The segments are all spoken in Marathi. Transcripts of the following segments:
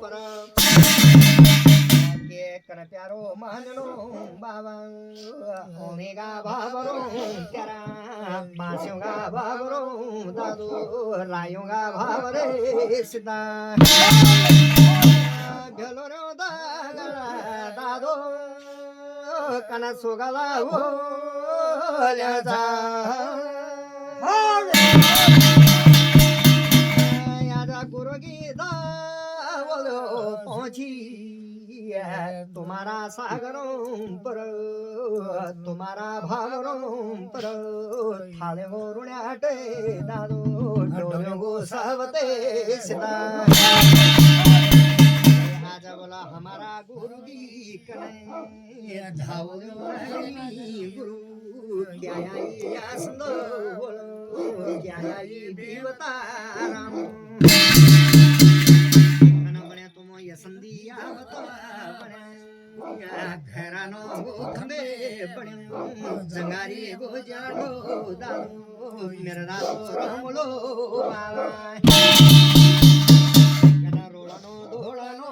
पर कन प्यारो मानलो बाबा ओमेगा बाबरो प्यारा मास्योगा बाबरो दादू लायोगा बाबरे सिदा भेलो रो दादो कन सोगला हो ल्याजा यादा गुरुगी दा बोलो पहुंची तुम्हारा सागरों पर तुम्हारा भावरों पर थाले हो रुण्याटे दादो डोलो गो सावते सिदा आज बोला हमारा गुरु की कने धावलो गुरु क्या आई आसनो बोलो क्या आई देवता राम संधिया घरानो खंबे बण्यो जंगारी गो जानो दादो मेरा दादो रामलो बाबा कना रोळनो धोळनो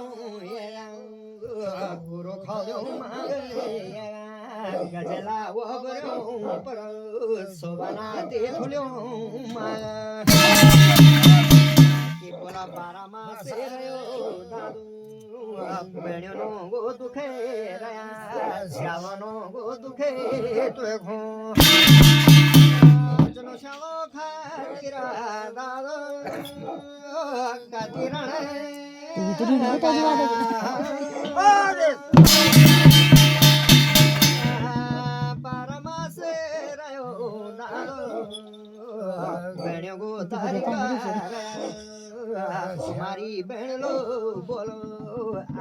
गुरु खायो मागे गजला वबरो पर सोबना ते फुल्यो बोला 12 मासे रयो दादू बेण्यो गो दुखे रया श्यावनो गो दुखे तुए घो जनो श्यावो खातिरा दादू कातिरण परमासे रयो दादू बेण्यो गो तारिका तुम्हारी बहन लो बोलो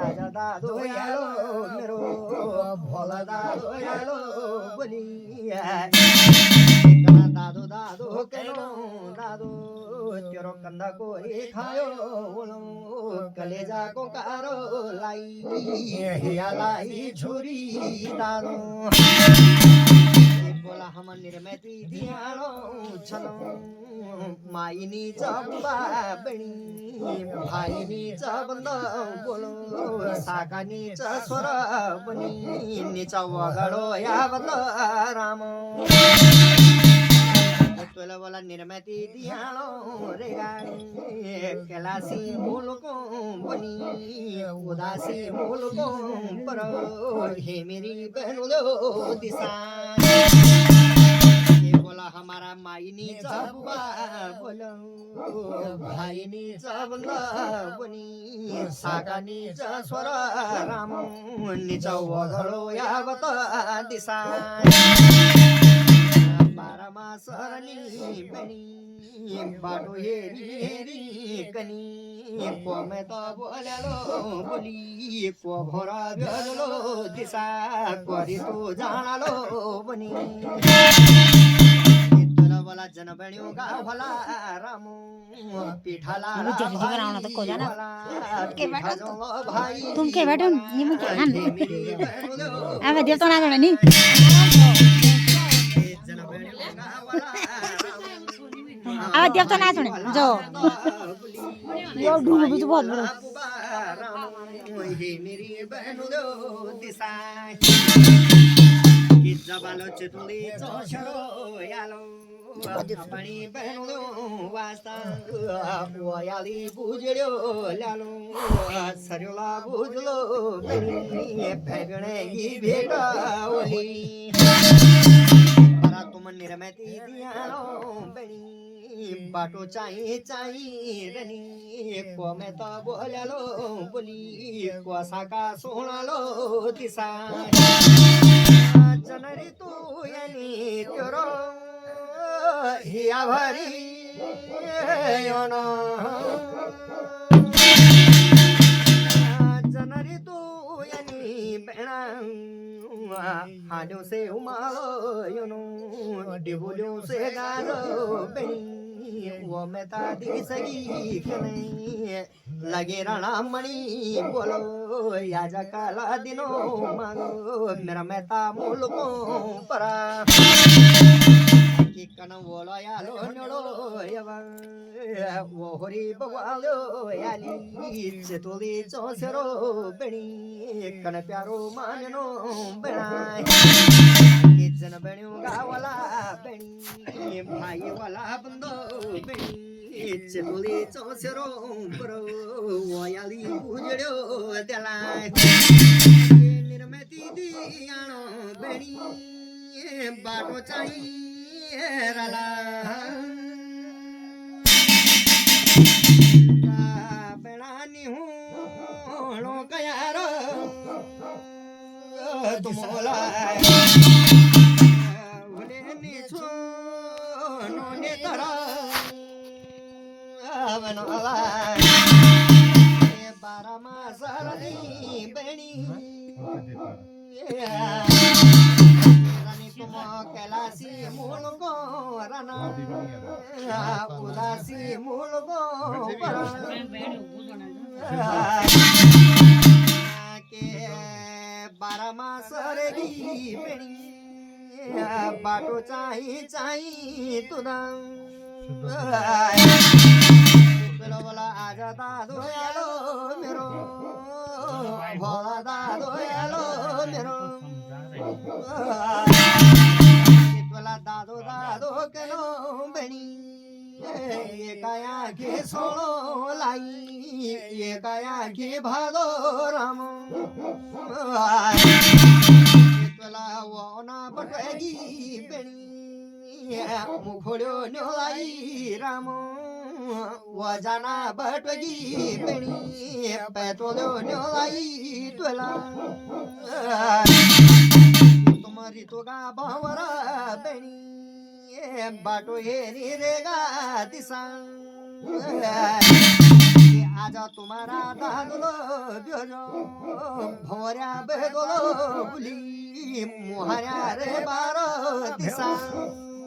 आजा दादो यालो मेरो भोला दादो यालो बोली दादो दादो कनो दादो तेरो कंधा को खायो बोलो कलेजा को कारो लाई हिया लाई झुरी दादो बोला हम निर्मती दियालो छलो माईनी चंबा बणी भाईनी चबंद बोलो साकानी स्वर बनी निचा वगडो या बंद राम तुला बोला निर्मती दियालो रे गाणी कैलासी मुलको बनी उदासी मुलको पर हे मेरी बहनों दिशा बोला हमारा माईनी चबा बोलो भाईनी चबंद बनी सागानी स्वर राम निच वगडो यावत दिशा 12 मासरनी बनी बाटो हेरी हेरी कनी कोमे त बोल्यालो बोली को भरा गजलो दिशा गरी तू जानालो बनी बोला जन बण्यो गा भला रामू पिठाला भाई तुम के बैठो ये मुझे हां अब देव तो ना जाने नी अब देव तो ना सुने जो यो ढूंढ भी बहुत बड़ा हे मेरी बहनों दिशा कि जबालो चितुली चोशरो यालो पानी बहनों वास्ता वयाली बुझड़ो लालो सरयोला बुझलो बनी भगणे की भेटा ओली परा तुम निर्मती दियालो बनी बाटो चाहिए चाहिए रनी को मैं तो बोल्यालो बोली को साका सोनालो दिशा जनरी तू यानी तेरो हिया भरी योनो जनरी तू यानी बेना हाडो से उमालो योनो डिबुलो से गालो बेनी वो मैं ता दी सगी कने लगे राणा मणि बोलो याजा काला दिनो मांगो मेरा मैं ता मुल्को परा कि कण बोला यालो नळो यवा ओहरी बवालो याली चतुली चोसरो बणी कण प्यारो माननो बनाय एक जण बण्यो गावाला बणी भाई वाला बंदो बणी चतुली चोसरो बरो याली उजड्यो त्याला निर्मती दियाणो बणी बाटो चाहिए रला बनानी हूँ लोक यारो तुमोला उन्हें निछो नोने तरा बनोला 12 मास रही बनी तुम कैलासी मुलगो रना उदासी मुलगो के 12 मास री बेणी बाटो चाही चाही तुदा बोला आजा दादो यालो मेरो भोला दादो यालो मेरो तुला दादो दादो केलो बणी एकाया घे सोळो लाई एकाया घे भादो राम तुला वना पटगी बणी मुखोड्यो न्योलाई राम वजाना बटगी बणी पैतोल्यो न्योलाई तुला तुम्हारी तो गा बावरा बणी बाटो हे रेगा दिसा आजा तुम्हारा दादलो ब्योजो भोऱ्या बेदोलो बुली मोहऱ्या रे बारो दिसा